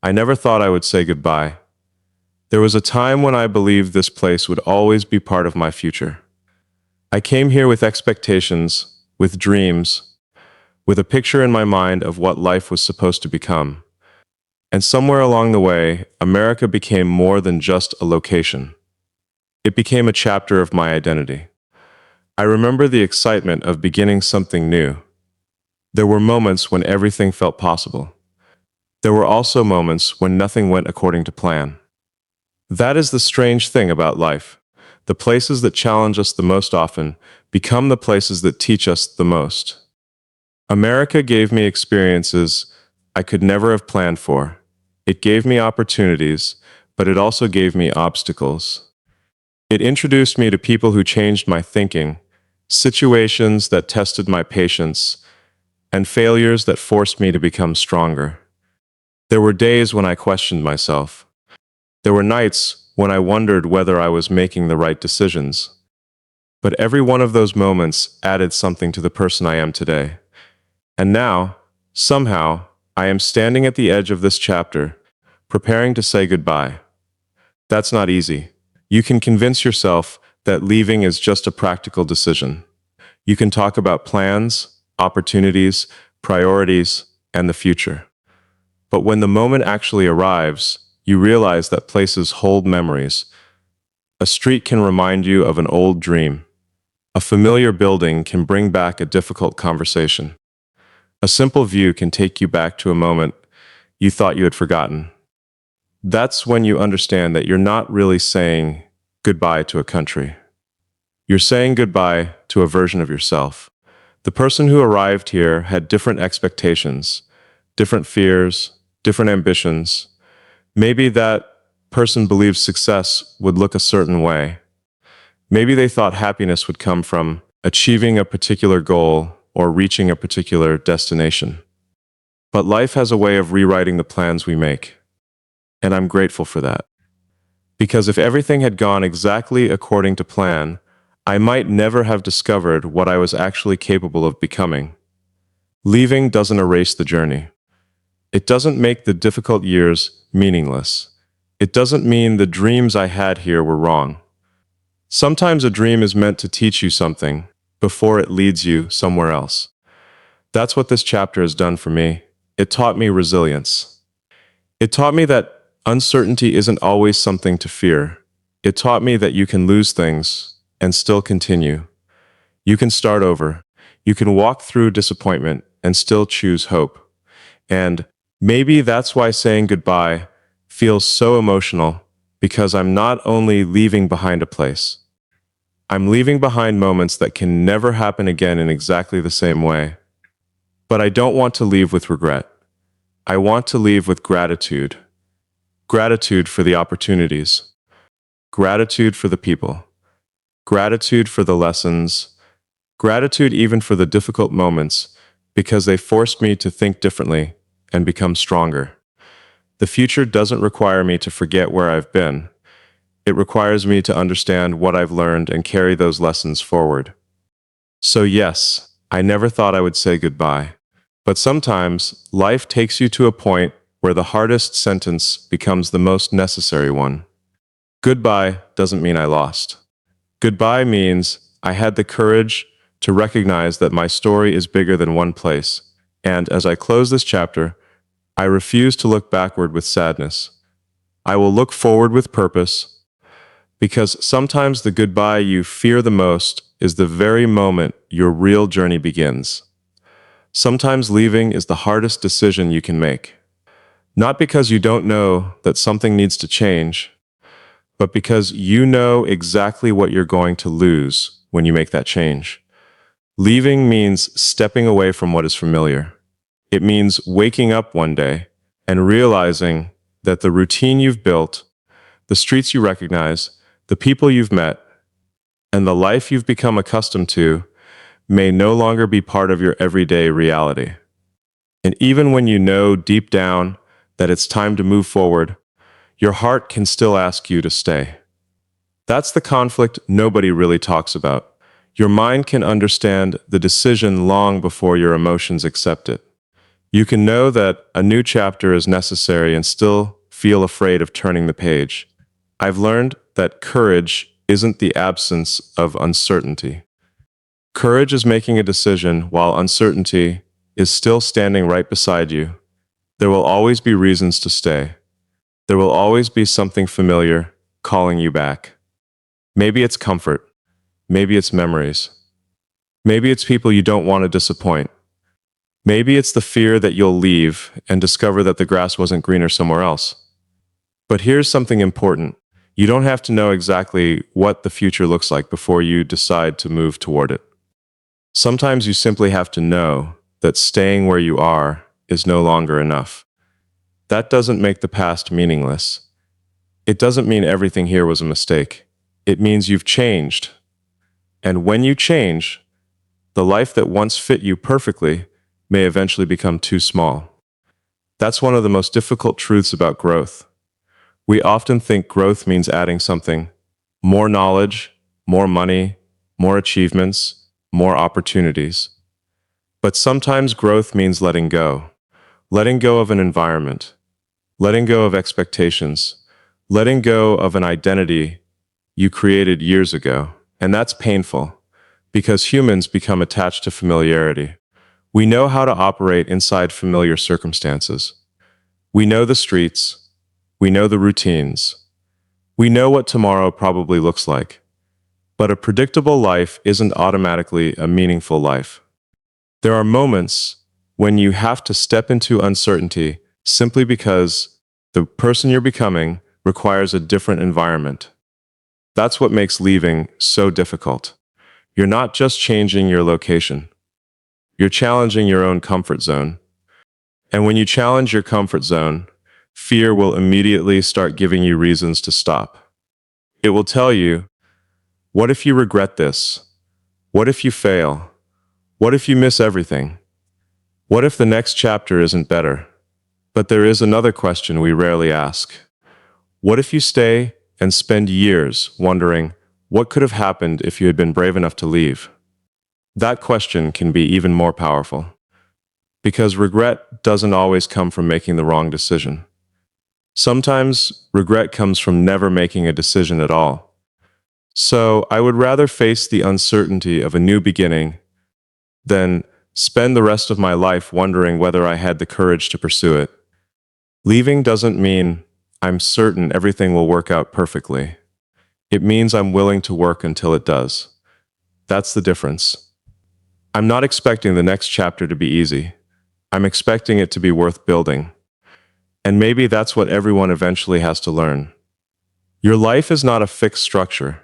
I never thought I would say goodbye. There was a time when I believed this place would always be part of my future. I came here with expectations, with dreams, with a picture in my mind of what life was supposed to become. And somewhere along the way, America became more than just a location. It became a chapter of my identity. I remember the excitement of beginning something new. There were moments when everything felt possible. There were also moments when nothing went according to plan. That is the strange thing about life. The places that challenge us the most often become the places that teach us the most. America gave me experiences I could never have planned for. It gave me opportunities, but it also gave me obstacles. It introduced me to people who changed my thinking, situations that tested my patience, and failures that forced me to become stronger. There were days when I questioned myself. There were nights when I wondered whether I was making the right decisions. But every one of those moments added something to the person I am today. And now, somehow, I am standing at the edge of this chapter, preparing to say goodbye. That's not easy. You can convince yourself that leaving is just a practical decision. You can talk about plans, opportunities, priorities, and the future. But when the moment actually arrives, you realize that places hold memories. A street can remind you of an old dream. A familiar building can bring back a difficult conversation. A simple view can take you back to a moment you thought you had forgotten. That's when you understand that you're not really saying goodbye to a country. You're saying goodbye to a version of yourself. The person who arrived here had different expectations, different fears, different ambitions. Maybe that person believed success would look a certain way. Maybe they thought happiness would come from achieving a particular goal or reaching a particular destination. But life has a way of rewriting the plans we make. And I'm grateful for that. Because if everything had gone exactly according to plan, I might never have discovered what I was actually capable of becoming. Leaving doesn't erase the journey. It doesn't make the difficult years meaningless. It doesn't mean the dreams I had here were wrong. Sometimes a dream is meant to teach you something before it leads you somewhere else. That's what this chapter has done for me. It taught me resilience. It taught me that uncertainty isn't always something to fear. It taught me that you can lose things and still continue. You can start over. You can walk through disappointment and still choose hope. And maybe that's why saying goodbye feels so emotional, because I'm not only leaving behind a place, I'm leaving behind moments that can never happen again in exactly the same way. But I don't want to leave with regret. I want to leave with gratitude. Gratitude for the opportunities. Gratitude for the people. Gratitude for the lessons. Gratitude even for the difficult moments, because they forced me to think differently and become stronger. The future doesn't require me to forget where I've been. It requires me to understand what I've learned and carry those lessons forward. So yes, I never thought I would say goodbye. But sometimes life takes you to a point where the hardest sentence becomes the most necessary one. Goodbye doesn't mean I lost. Goodbye means I had the courage to recognize that my story is bigger than one place. And as I close this chapter, I refuse to look backward with sadness. I will look forward with purpose, because sometimes the goodbye you fear the most is the very moment your real journey begins. Sometimes leaving is the hardest decision you can make. Not because you don't know that something needs to change, but because you know exactly what you're going to lose when you make that change. Leaving means stepping away from what is familiar. It means waking up one day and realizing that the routine you've built, the streets you recognize, the people you've met, and the life you've become accustomed to may no longer be part of your everyday reality. And even when you know deep down that it's time to move forward, your heart can still ask you to stay. That's the conflict nobody really talks about. Your mind can understand the decision long before your emotions accept it. You can know that a new chapter is necessary and still feel afraid of turning the page. I've learned that courage isn't the absence of uncertainty. Courage is making a decision while uncertainty is still standing right beside you. There will always be reasons to stay. There will always be something familiar calling you back. Maybe it's comfort. Maybe it's memories. Maybe it's people you don't want to disappoint. Maybe it's the fear that you'll leave and discover that the grass wasn't greener somewhere else. But here's something important. You don't have to know exactly what the future looks like before you decide to move toward it. Sometimes you simply have to know that staying where you are is no longer enough. That doesn't make the past meaningless. It doesn't mean everything here was a mistake. It means you've changed. And when you change, the life that once fit you perfectly may eventually become too small. That's one of the most difficult truths about growth. We often think growth means adding something: more knowledge, more money, more achievements, more opportunities. But sometimes growth means letting go. Letting go of an environment, letting go of expectations, letting go of an identity you created years ago. And that's painful because humans become attached to familiarity. We know how to operate inside familiar circumstances. We know the streets. We know the routines. We know what tomorrow probably looks like. But a predictable life isn't automatically a meaningful life. There are moments when you have to step into uncertainty simply because the person you're becoming requires a different environment. That's what makes leaving so difficult. You're not just changing your location. You're challenging your own comfort zone. And when you challenge your comfort zone, fear will immediately start giving you reasons to stop. It will tell you, what if you regret this? What if you fail? What if you miss everything? What if the next chapter isn't better? But there is another question we rarely ask. What if you stay and spend years wondering what could have happened if you had been brave enough to leave? That question can be even more powerful, because regret doesn't always come from making the wrong decision. Sometimes regret comes from never making a decision at all. So I would rather face the uncertainty of a new beginning than spend the rest of my life wondering whether I had the courage to pursue it. Leaving doesn't mean I'm certain everything will work out perfectly. It means I'm willing to work until it does. That's the difference. I'm not expecting the next chapter to be easy. I'm expecting it to be worth building. And maybe that's what everyone eventually has to learn. Your life is not a fixed structure.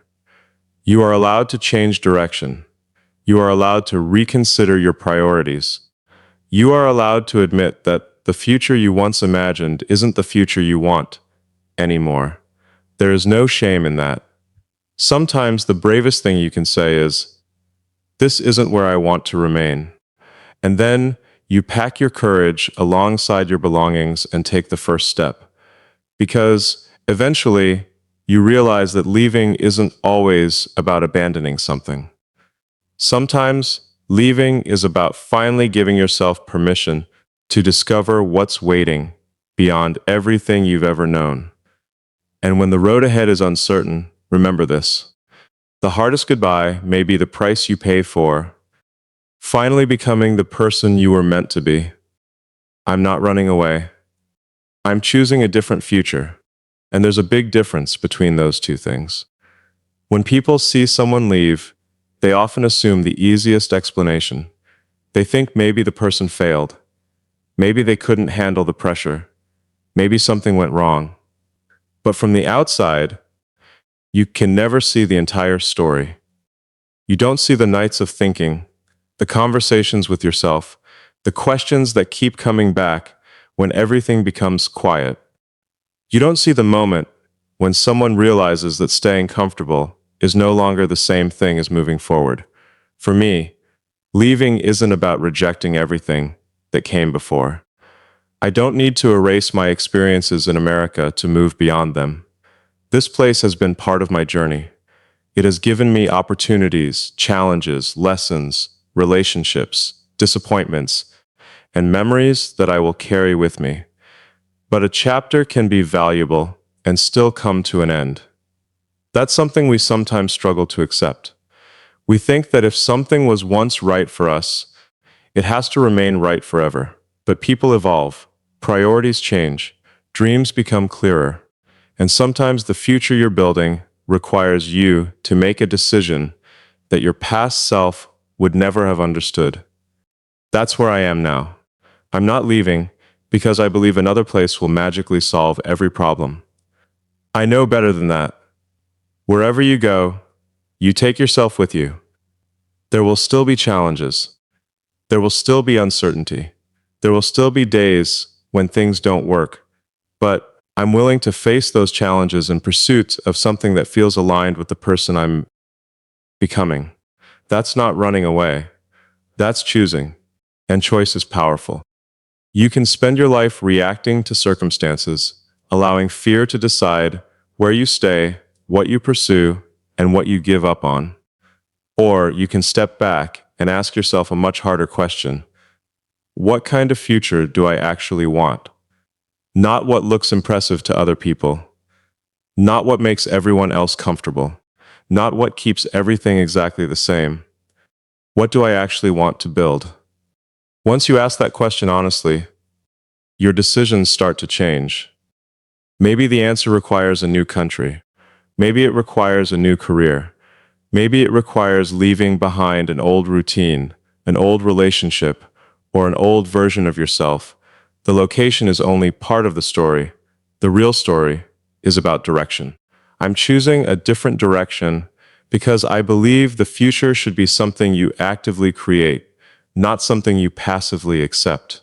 You are allowed to change direction. You are allowed to reconsider your priorities. You are allowed to admit that the future you once imagined isn't the future you want anymore. There is no shame in that. Sometimes the bravest thing you can say is, "This isn't where I want to remain." And then you pack your courage alongside your belongings and take the first step. Because eventually, you realize that leaving isn't always about abandoning something. Sometimes, leaving is about finally giving yourself permission to discover what's waiting beyond everything you've ever known. And when the road ahead is uncertain, remember this: the hardest goodbye may be the price you pay for finally becoming the person you were meant to be. I'm not running away. I'm choosing a different future. And there's a big difference between those two things. When people see someone leave, they often assume the easiest explanation. They think maybe the person failed. Maybe they couldn't handle the pressure. Maybe something went wrong. But from the outside, you can never see the entire story. You don't see the nights of thinking, the conversations with yourself, the questions that keep coming back when everything becomes quiet. You don't see the moment when someone realizes that staying comfortable is no longer the same thing as moving forward. For me, leaving isn't about rejecting everything that came before. I don't need to erase my experiences in America to move beyond them. This place has been part of my journey. It has given me opportunities, challenges, lessons, relationships, disappointments, and memories that I will carry with me. But a chapter can be valuable and still come to an end. That's something we sometimes struggle to accept. We think that if something was once right for us, it has to remain right forever. But people evolve, priorities change, dreams become clearer, and sometimes the future you're building requires you to make a decision that your past self would never have understood. That's where I am now. I'm not leaving because I believe another place will magically solve every problem. I know better than that. Wherever you go, you take yourself with you. There will still be challenges. There will still be uncertainty. There will still be days when things don't work. But I'm willing to face those challenges in pursuit of something that feels aligned with the person I'm becoming. That's not running away. That's choosing. And choice is powerful. You can spend your life reacting to circumstances, allowing fear to decide where you stay, what you pursue, and what you give up on. Or you can step back and ask yourself a much harder question. What kind of future do I actually want? Not what looks impressive to other people. Not what makes everyone else comfortable. Not what keeps everything exactly the same. What do I actually want to build? Once you ask that question honestly, your decisions start to change. Maybe the answer requires a new country. Maybe it requires a new career. Maybe it requires leaving behind an old routine, an old relationship, or an old version of yourself. The location is only part of the story. The real story is about direction. I'm choosing a different direction because I believe the future should be something you actively create, not something you passively accept.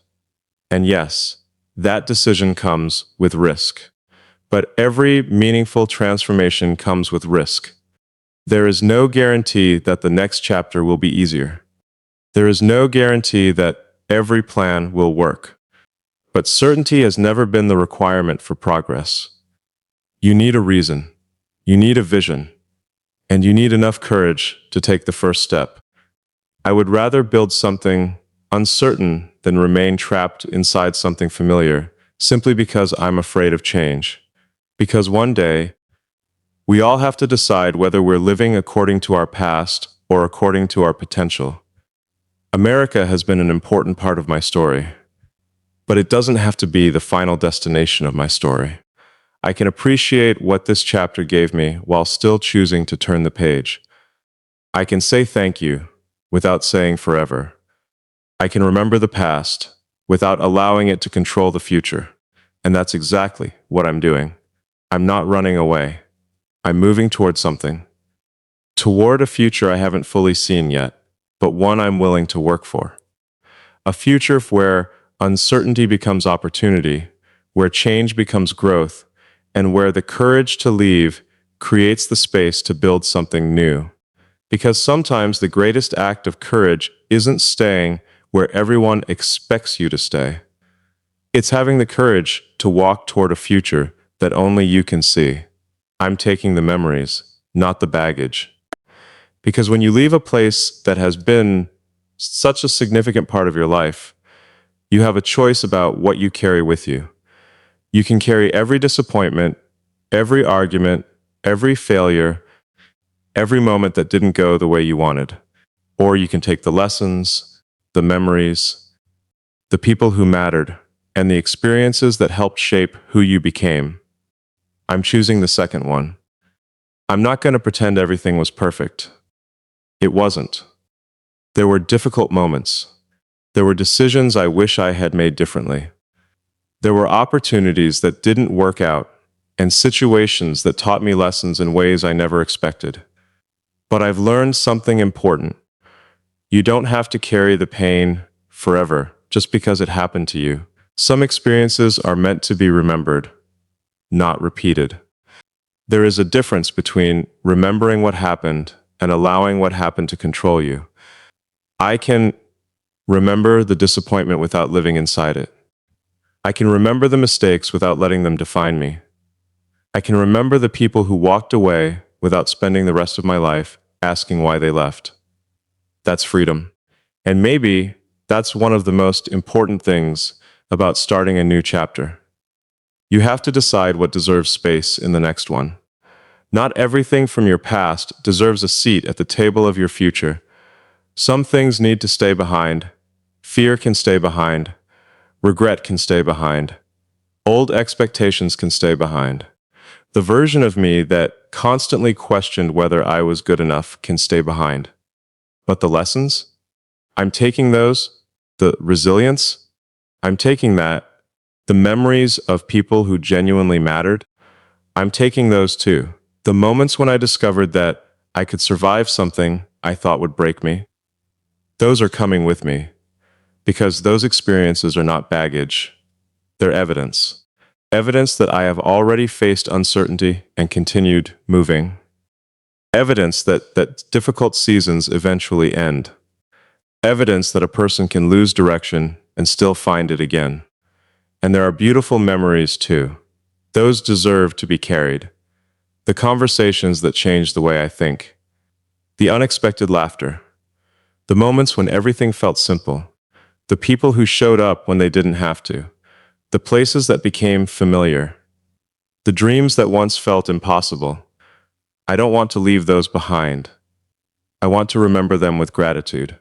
And yes, that decision comes with risk. But every meaningful transformation comes with risk. There is no guarantee that the next chapter will be easier. There is no guarantee that every plan will work. But certainty has never been the requirement for progress. You need a reason, you need a vision, and you need enough courage to take the first step. I would rather build something uncertain than remain trapped inside something familiar, simply because I'm afraid of change. Because one day, we all have to decide whether we're living according to our past or according to our potential. America has been an important part of my story, but it doesn't have to be the final destination of my story. I can appreciate what this chapter gave me while still choosing to turn the page. I can say thank you without saying forever. I can remember the past without allowing it to control the future. And that's exactly what I'm doing. I'm not running away. I'm moving toward something. Toward a future I haven't fully seen yet, but one I'm willing to work for. A future where uncertainty becomes opportunity, where change becomes growth, and where the courage to leave creates the space to build something new. Because sometimes the greatest act of courage isn't staying where everyone expects you to stay. It's having the courage to walk toward a future that only you can see. I'm taking the memories, not the baggage. Because when you leave a place that has been such a significant part of your life, you have a choice about what you carry with you. You can carry every disappointment, every argument, every failure, every moment that didn't go the way you wanted. Or you can take the lessons, the memories, the people who mattered, and the experiences that helped shape who you became. I'm choosing the second one. I'm not going to pretend everything was perfect. It wasn't. There were difficult moments. There were decisions I wish I had made differently. There were opportunities that didn't work out, and situations that taught me lessons in ways I never expected. But I've learned something important. You don't have to carry the pain forever just because it happened to you. Some experiences are meant to be remembered, not repeated. There is a difference between remembering what happened and allowing what happened to control you. I can remember the disappointment without living inside it. I can remember the mistakes without letting them define me. I can remember the people who walked away without spending the rest of my life asking why they left. That's freedom. And maybe That's one of the most important things about starting a new chapter. You have to decide what deserves space in the next one. Not everything from your past deserves a seat at the table of your future. Some things need to stay behind. Fear can stay behind. Regret can stay behind. Old expectations can stay behind. The version of me that constantly questioned whether I was good enough can stay behind. But the lessons? I'm taking those. The resilience? I'm taking that. The memories of people who genuinely mattered? I'm taking those too. The moments when I discovered that I could survive something I thought would break me, those are coming with me. Because those experiences are not baggage. They're evidence. Evidence that I have already faced uncertainty and continued moving. Evidence that difficult seasons eventually end. Evidence that a person can lose direction and still find it again. And there are beautiful memories too. Those deserve to be carried. The conversations that change the way I think. The unexpected laughter. The moments when everything felt simple. The people who showed up when they didn't have to. The places that became familiar. The dreams that once felt impossible. I don't want to leave those behind. I want to remember them with gratitude.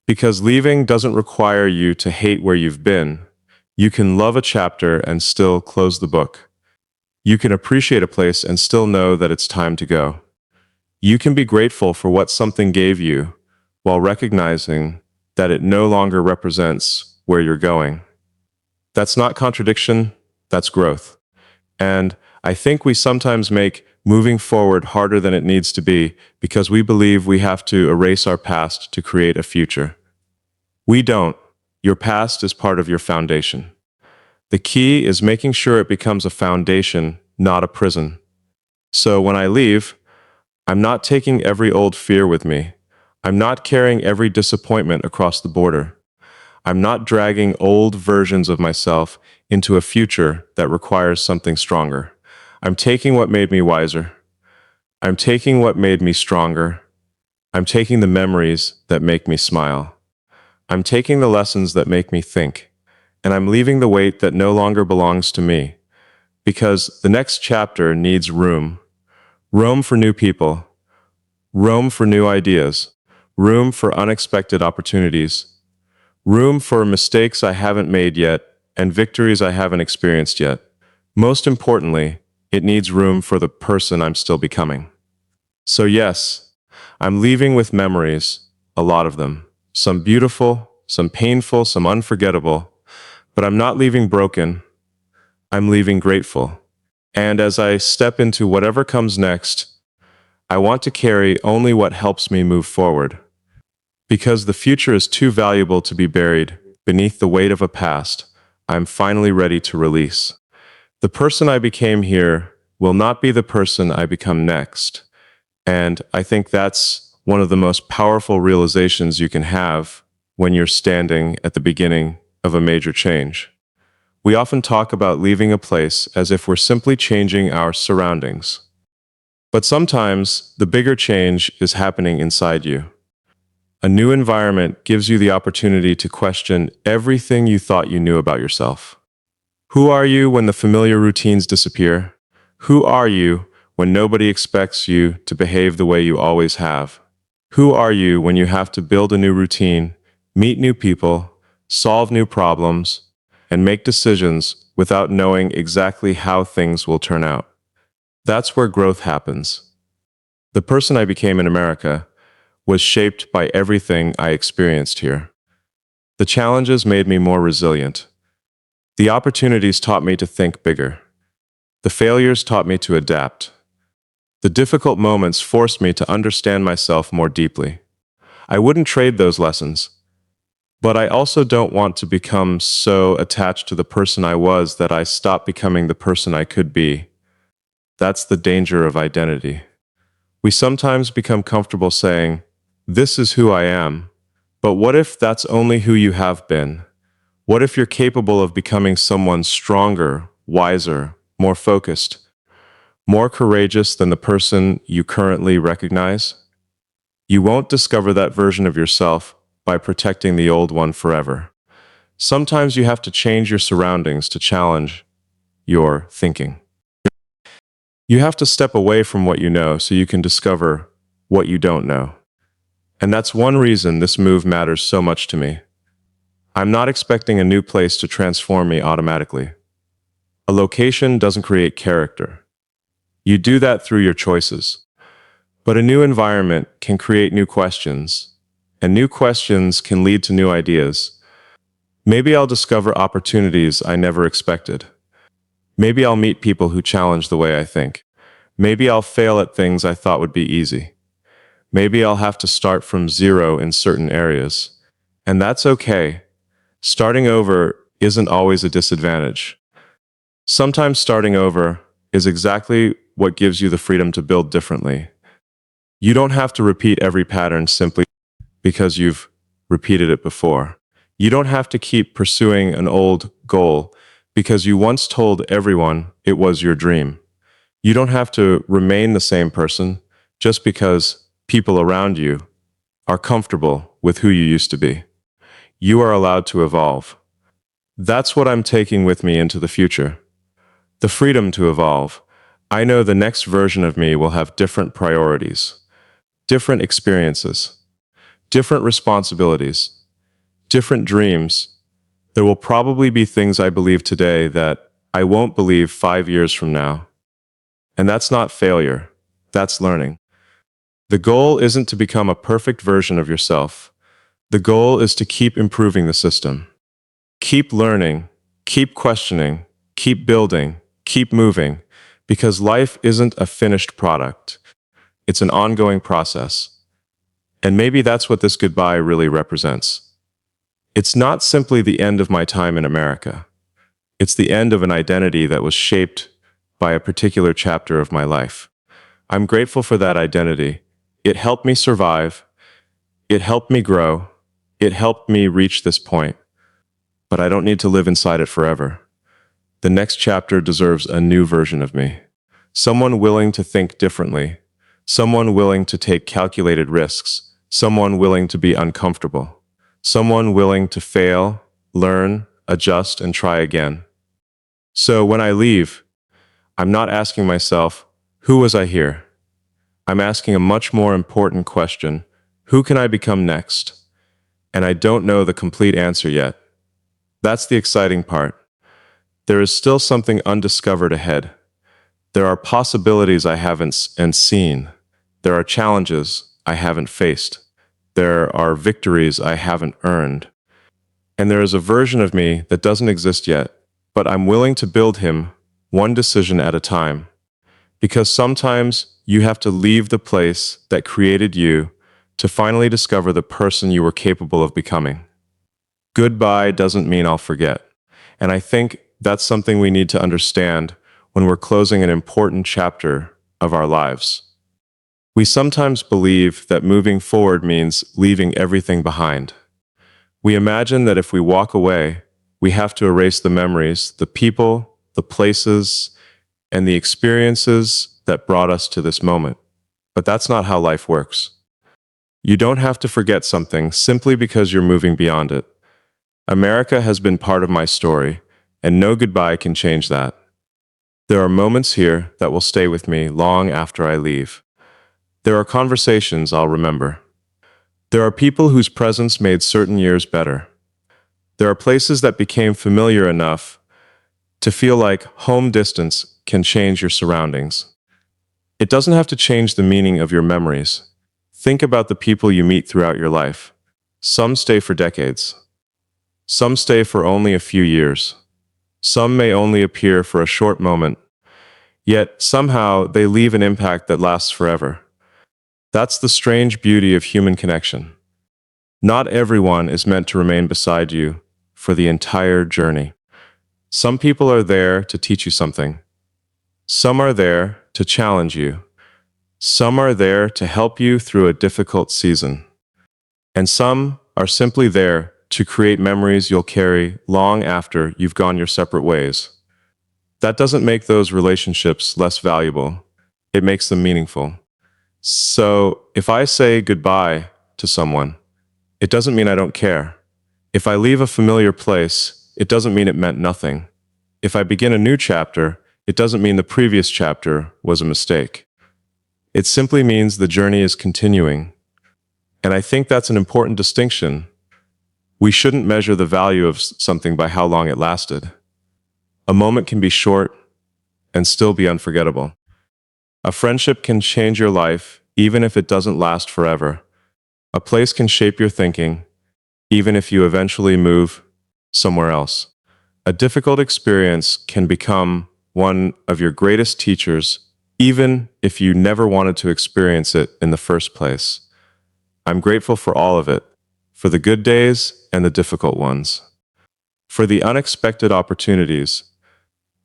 Because leaving doesn't require you to hate where you've been. You can love a chapter and still close the book. You can appreciate a place and still know that it's time to go. You can be grateful for what something gave you while recognizing that it no longer represents where you're going. That's not contradiction, that's growth. And I think we sometimes make moving forward harder than it needs to be because we believe we have to erase our past to create a future. We don't. Your past is part of your foundation. The key is making sure it becomes a foundation, not a prison. So when I leave, I'm not taking every old fear with me. I'm not carrying every disappointment across the border. I'm not dragging old versions of myself into a future that requires something stronger. I'm taking what made me wiser. I'm taking what made me stronger. I'm taking the memories that make me smile. I'm taking the lessons that make me think. And I'm leaving the weight that no longer belongs to me. Because the next chapter needs room. Room for new people. Room for new ideas. Room for unexpected opportunities. Room for mistakes I haven't made yet and victories I haven't experienced yet. Most importantly, it needs room for the person I'm still becoming. So yes, I'm leaving with memories, a lot of them. Some beautiful, some painful, some unforgettable. But I'm not leaving broken. I'm leaving grateful. And as I step into whatever comes next, I want to carry only what helps me move forward. Because the future is too valuable to be buried beneath the weight of a past, I'm finally ready to release. The person I became here will not be the person I become next. And I think that's one of the most powerful realizations you can have when you're standing at the beginning of a major change. We often talk about leaving a place as if we're simply changing our surroundings. But sometimes the bigger change is happening inside you. A new environment gives you the opportunity to question everything you thought you knew about yourself. Who are you when the familiar routines disappear? Who are you when nobody expects you to behave the way you always have? Who are you when you have to build a new routine, meet new people, solve new problems, and make decisions without knowing exactly how things will turn out? That's where growth happens. The person I became in America was shaped by everything I experienced here. The challenges made me more resilient. The opportunities taught me to think bigger. The failures taught me to adapt. The difficult moments forced me to understand myself more deeply. I wouldn't trade those lessons. But I also don't want to become so attached to the person I was that I stop becoming the person I could be. That's the danger of identity. We sometimes become comfortable saying, "This is who I am." But what if that's only who you have been? What if you're capable of becoming someone stronger, wiser, more focused, more courageous than the person you currently recognize? You won't discover that version of yourself by protecting the old one forever. Sometimes you have to change your surroundings to challenge your thinking. You have to step away from what you know so you can discover what you don't know. And that's one reason this move matters so much to me. I'm not expecting a new place to transform me automatically. A location doesn't create character. You do that through your choices. But a new environment can create new questions, and new questions can lead to new ideas. Maybe I'll discover opportunities I never expected. Maybe I'll meet people who challenge the way I think. Maybe I'll fail at things I thought would be easy. Maybe I'll have to start from zero in certain areas. And that's okay. Starting over isn't always a disadvantage. Sometimes starting over is exactly what gives you the freedom to build differently. You don't have to repeat every pattern simply because you've repeated it before. You don't have to keep pursuing an old goal because you once told everyone it was your dream. You don't have to remain the same person just because people around you are comfortable with who you used to be. You are allowed to evolve. That's what I'm taking with me into the future. The freedom to evolve. I know the next version of me will have different priorities, different experiences, different responsibilities, different dreams. There will probably be things I believe today that I won't believe 5 years from now. And that's not failure, that's learning. The goal isn't to become a perfect version of yourself. The goal is to keep improving the system. Keep learning, keep questioning, keep building, keep moving, because life isn't a finished product. It's an ongoing process. And maybe that's what this goodbye really represents. It's not simply the end of my time in America. It's the end of an identity that was shaped by a particular chapter of my life. I'm grateful for that identity. It helped me survive. It helped me grow. It helped me reach this point. But I don't need to live inside it forever. The next chapter deserves a new version of me. Someone willing to think differently. Someone willing to take calculated risks. Someone willing to be uncomfortable. Someone willing to fail, learn, adjust, and try again. So when I leave, I'm not asking myself, who was I here? I'm asking a much more important question. Who can I become next? And I don't know the complete answer yet. That's the exciting part. There is still something undiscovered ahead. There are possibilities I haven't seen. There are challenges I haven't faced. There are victories I haven't earned. And there is a version of me that doesn't exist yet, but I'm willing to build him one decision at a time. Because sometimes you have to leave the place that created you to finally discover the person you were capable of becoming. Goodbye doesn't mean I'll forget. And I think that's something we need to understand when we're closing an important chapter of our lives. We sometimes believe that moving forward means leaving everything behind. We imagine that if we walk away, we have to erase the memories, the people, the places, and the experiences that brought us to this moment. But that's not how life works. You don't have to forget something simply because you're moving beyond it. America has been part of my story, and no goodbye can change that. There are moments here that will stay with me long after I leave. There are conversations I'll remember. There are people whose presence made certain years better. There are places that became familiar enough to feel like home distance can change your surroundings. It doesn't have to change the meaning of your memories. Think about the people you meet throughout your life. Some stay for decades. Some stay for only a few years. Some may only appear for a short moment. Yet somehow they leave an impact that lasts forever. That's the strange beauty of human connection. Not everyone is meant to remain beside you for the entire journey. Some people are there to teach you something. Some are there to challenge you. Some are there to help you through a difficult season. And some are simply there to create memories you'll carry long after you've gone your separate ways. That doesn't make those relationships less valuable. It makes them meaningful. So, if I say goodbye to someone, It doesn't mean I don't care. If I leave a familiar place, it doesn't mean it meant nothing. If I begin a new chapter, it doesn't mean the previous chapter was a mistake. It simply means the journey is continuing. And I think that's an important distinction. We shouldn't measure the value of something by how long it lasted. A moment can be short and still be unforgettable. A friendship can change your life even if it doesn't last forever. A place can shape your thinking even if you eventually move somewhere else. A difficult experience can become one of your greatest teachers even if you never wanted to experience it in the first place. I'm grateful for all of it, for the good days and the difficult ones, for the unexpected opportunities,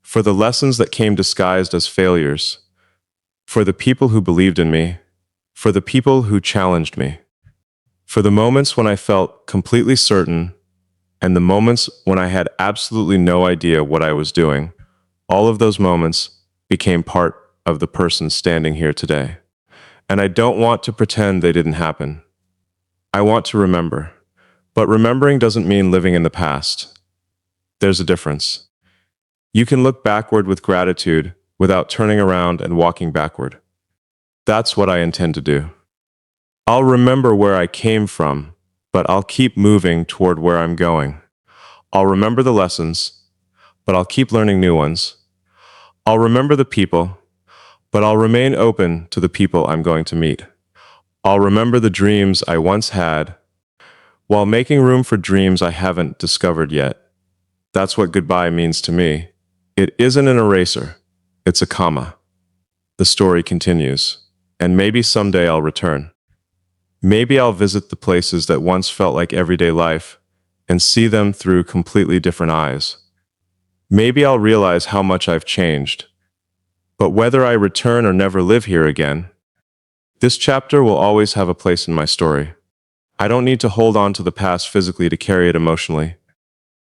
for the lessons that came disguised as failures, for the people who believed in me, for the people who challenged me, for the moments when I felt completely certain and the moments when I had absolutely no idea what I was doing. All of those moments became part of the person standing here today. And I don't want to pretend they didn't happen. I want to remember. But remembering doesn't mean living in the past. There's a difference. You can look backward with gratitude without turning around and walking backward. That's what I intend to do. I'll remember where I came from, but I'll keep moving toward where I'm going. I'll remember the lessons, but I'll keep learning new ones. I'll remember the people, but I'll remain open to the people I'm going to meet. I'll remember the dreams I once had, while making room for dreams I haven't discovered yet. That's what goodbye means to me. It isn't an eraser, it's a comma. The story continues, and maybe someday I'll return. Maybe I'll visit the places that once felt like everyday life and see them through completely different eyes. Maybe I'll realize how much I've changed. But whether I return or never live here again, this chapter will always have a place in my story. I don't need to hold on to the past physically to carry it emotionally.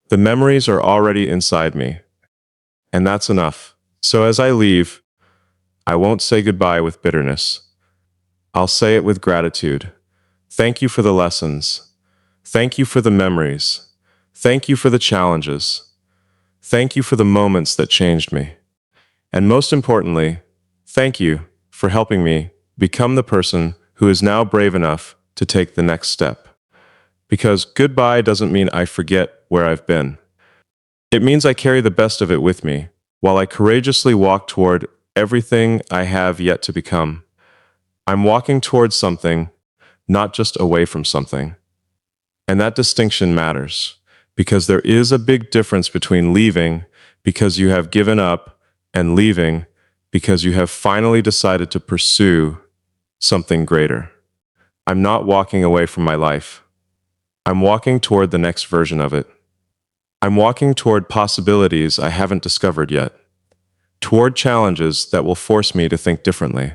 The memories are already inside me, and that's enough. So as I leave, I won't say goodbye with bitterness. I'll say it with gratitude. Thank you for the lessons. Thank you for the memories. Thank you for the challenges. Thank you for the moments that changed me. And most importantly, thank you for helping me become the person who is now brave enough to take the next step. Because goodbye doesn't mean I forget where I've been. It means I carry the best of it with me, while I courageously walk toward everything I have yet to become. I'm walking towards something, not just away from something. And that distinction matters, because there is a big difference between leaving because you have given up and leaving because you have finally decided to pursue something greater. I'm not walking away from my life. I'm walking toward the next version of it. I'm walking toward possibilities I haven't discovered yet, toward challenges that will force me to think differently,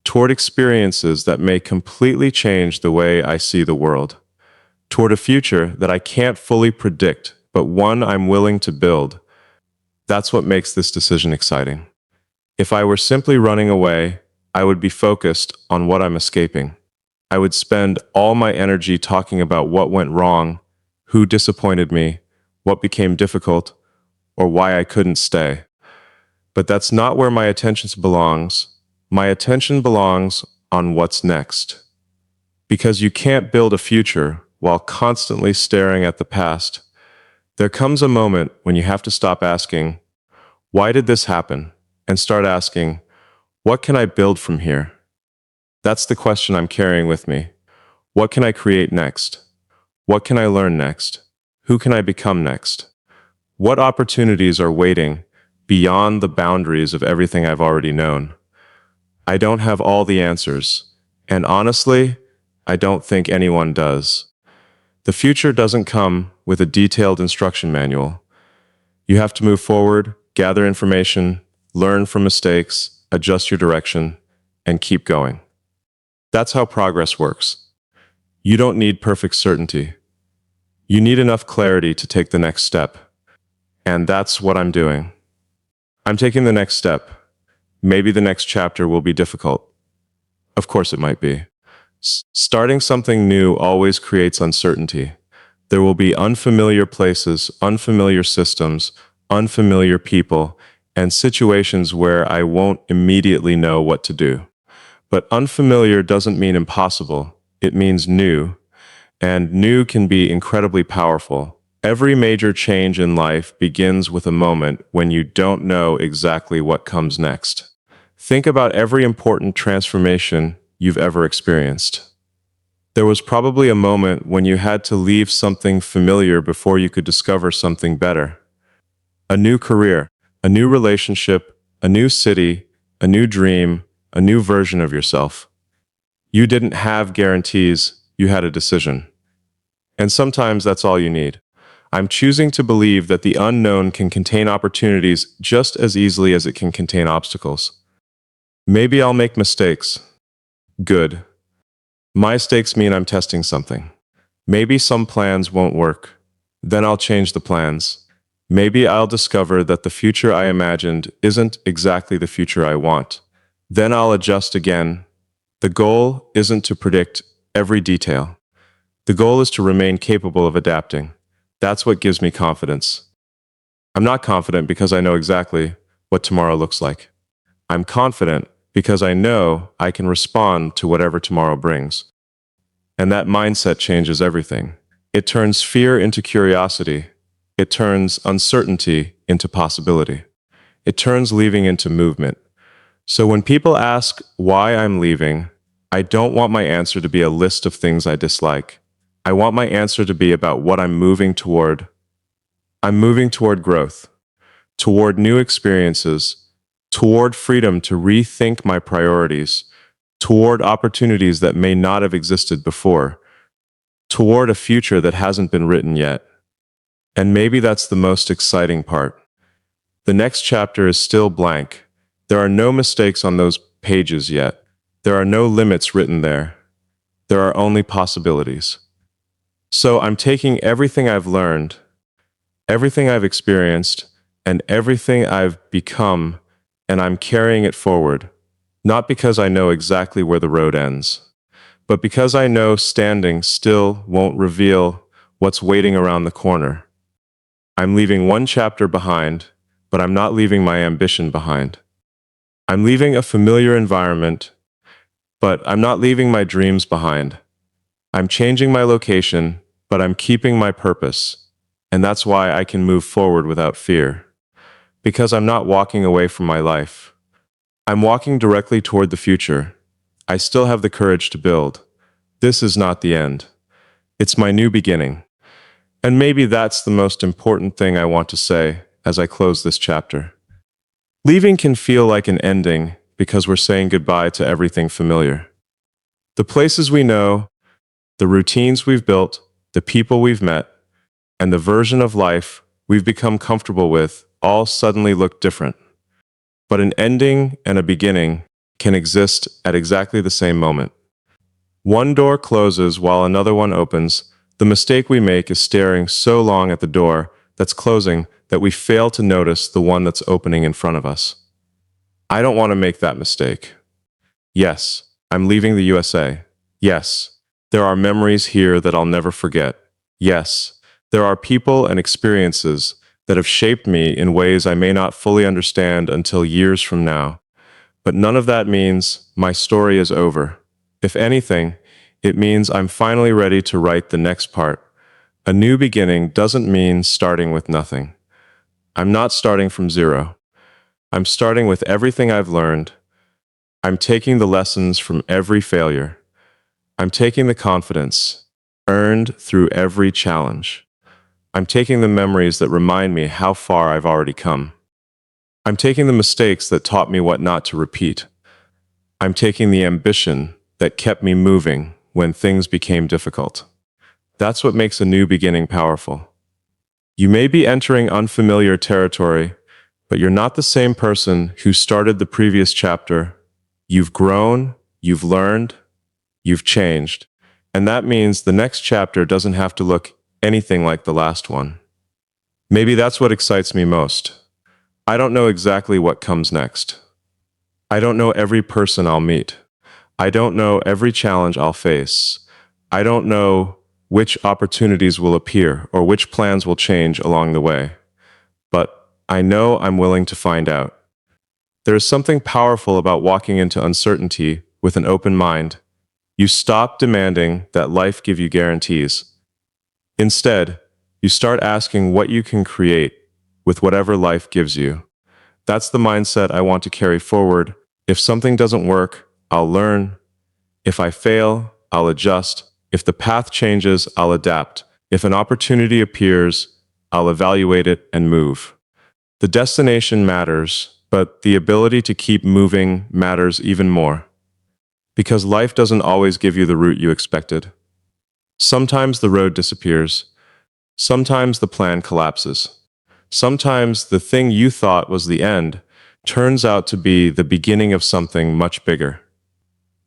toward experiences that may completely change the way I see the world, toward a future that I can't fully predict, but one I'm willing to build. That's what makes this decision exciting. If I were simply running away, I would be focused on what I'm escaping. I would spend all my energy talking about what went wrong, who disappointed me, what became difficult, or why I couldn't stay. But that's not where my attention belongs. My attention belongs on what's next. Because you can't build a future while constantly staring at the past. There comes a moment when you have to stop asking, why did this happen? And start asking, what can I build from here? That's the question I'm carrying with me. What can I create next? What can I learn next? Who can I become next? What opportunities are waiting beyond the boundaries of everything I've already known? I don't have all the answers, and honestly, I don't think anyone does. The future doesn't come with a detailed instruction manual. You have to move forward, gather information, learn from mistakes, adjust your direction, and keep going. That's how progress works. You don't need perfect certainty. You need enough clarity to take the next step. And that's what I'm doing. I'm taking the next step. Maybe the next chapter will be difficult. Of course it might be. Starting something new always creates uncertainty. There will be unfamiliar places, unfamiliar systems, unfamiliar people, and situations where I won't immediately know what to do. But unfamiliar doesn't mean impossible. It means new, and new can be incredibly powerful. Every major change in life begins with a moment when you don't know exactly what comes next. Think about every important transformation you've ever experienced. There was probably a moment when you had to leave something familiar before you could discover something better. A new career, a new relationship, a new city, a new dream, a new version of yourself. You didn't have guarantees, you had a decision. And sometimes that's all you need. I'm choosing to believe that the unknown can contain opportunities just as easily as it can contain obstacles. Maybe I'll make mistakes. Good. My mistakes mean I'm testing something. Maybe some plans won't work. Then I'll change the plans. Maybe I'll discover that the future I imagined isn't exactly the future I want. Then I'll adjust again. The goal isn't to predict every detail. The goal is to remain capable of adapting. That's what gives me confidence. I'm not confident because I know exactly what tomorrow looks like. I'm confident because I know I can respond to whatever tomorrow brings. And that mindset changes everything. It turns fear into curiosity. It turns uncertainty into possibility. It turns leaving into movement. So when people ask why I'm leaving, I don't want my answer to be a list of things I dislike. I want my answer to be about what I'm moving toward. I'm moving toward growth, toward new experiences, toward freedom to rethink my priorities, toward opportunities that may not have existed before, toward a future that hasn't been written yet. And maybe that's the most exciting part. The next chapter is still blank. There are no mistakes on those pages yet. There are no limits written there. There are only possibilities. So I'm taking everything I've learned, everything I've experienced, and everything I've become, and I'm carrying it forward, not because I know exactly where the road ends, but because I know standing still won't reveal what's waiting around the corner. I'm leaving one chapter behind, but I'm not leaving my ambition behind. I'm leaving a familiar environment, but I'm not leaving my dreams behind. I'm changing my location, but I'm keeping my purpose. And that's why I can move forward without fear. Because I'm not walking away from my life. I'm walking directly toward the future. I still have the courage to build. This is not the end. It's my new beginning. And maybe that's the most important thing I want to say as I close this chapter. Leaving can feel like an ending because we're saying goodbye to everything familiar. The places we know, the routines we've built, the people we've met, and the version of life we've become comfortable with all suddenly look different. But an ending and a beginning can exist at exactly the same moment. One door closes while another one opens. The mistake we make is staring so long at the door that's closing that we fail to notice the one that's opening in front of us. I don't want to make that mistake. Yes, I'm leaving the USA. Yes, there are memories here that I'll never forget. Yes, there are people and experiences that have shaped me in ways I may not fully understand until years from now. But none of that means my story is over. If anything, it means I'm finally ready to write the next part. A new beginning doesn't mean starting with nothing. I'm not starting from zero. I'm starting with everything I've learned. I'm taking the lessons from every failure. I'm taking the confidence earned through every challenge. I'm taking the memories that remind me how far I've already come. I'm taking the mistakes that taught me what not to repeat. I'm taking the ambition that kept me moving when things became difficult. That's what makes a new beginning powerful. You may be entering unfamiliar territory, but you're not the same person who started the previous chapter. You've grown, you've learned, you've changed. And that means the next chapter doesn't have to look anything like the last one. Maybe that's what excites me most. I don't know exactly what comes next. I don't know every person I'll meet. I don't know every challenge I'll face. I don't know which opportunities will appear or which plans will change along the way. But I know I'm willing to find out. There is something powerful about walking into uncertainty with an open mind. You stop demanding that life give you guarantees. Instead, you start asking what you can create with whatever life gives you. That's the mindset I want to carry forward. If something doesn't work, I'll learn. If I fail, I'll adjust. If the path changes, I'll adapt. If an opportunity appears, I'll evaluate it and move. The destination matters, but the ability to keep moving matters even more. Because life doesn't always give you the route you expected. Sometimes the road disappears. Sometimes the plan collapses. Sometimes the thing you thought was the end turns out to be the beginning of something much bigger.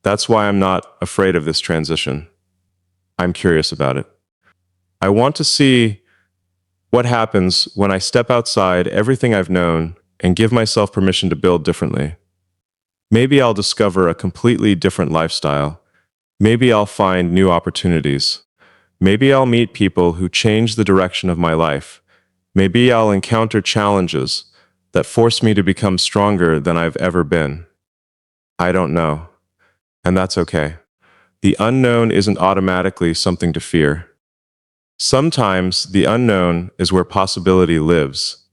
That's why I'm not afraid of this transition. I'm curious about it. I want to see what happens when I step outside everything I've known and give myself permission to build differently. Maybe I'll discover a completely different lifestyle. Maybe I'll find new opportunities. Maybe I'll meet people who change the direction of my life. Maybe I'll encounter challenges that force me to become stronger than I've ever been. I don't know. And that's okay. The unknown isn't automatically something to fear. Sometimes the unknown is where possibility lives.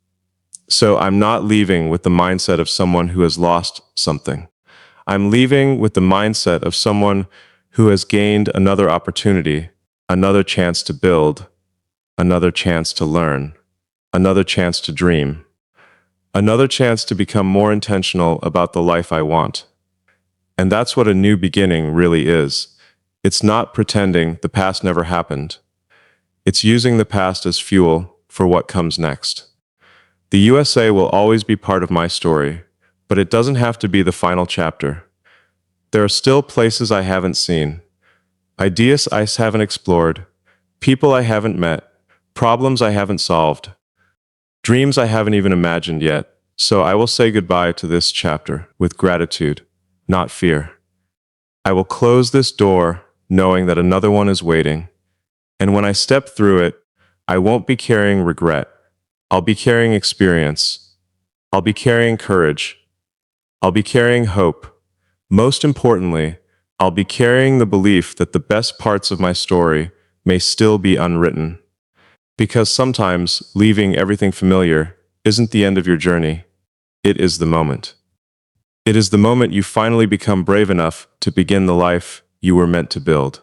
So I'm not leaving with the mindset of someone who has lost something. I'm leaving with the mindset of someone who has gained another opportunity, another chance to build, another chance to learn, another chance to dream, another chance to become more intentional about the life I want. And that's what a new beginning really is. It's not pretending the past never happened. It's using the past as fuel for what comes next. The USA will always be part of my story, but it doesn't have to be the final chapter. There are still places I haven't seen, ideas I haven't explored, people I haven't met, problems I haven't solved, dreams I haven't even imagined yet. So I will say goodbye to this chapter with gratitude, not fear. I will close this door knowing that another one is waiting. And when I step through it, I won't be carrying regret. I'll be carrying experience. I'll be carrying courage. I'll be carrying hope. Most importantly, I'll be carrying the belief that the best parts of my story may still be unwritten. Because sometimes leaving everything familiar isn't the end of your journey. It is the moment. It is the moment you finally become brave enough to begin the life you were meant to build.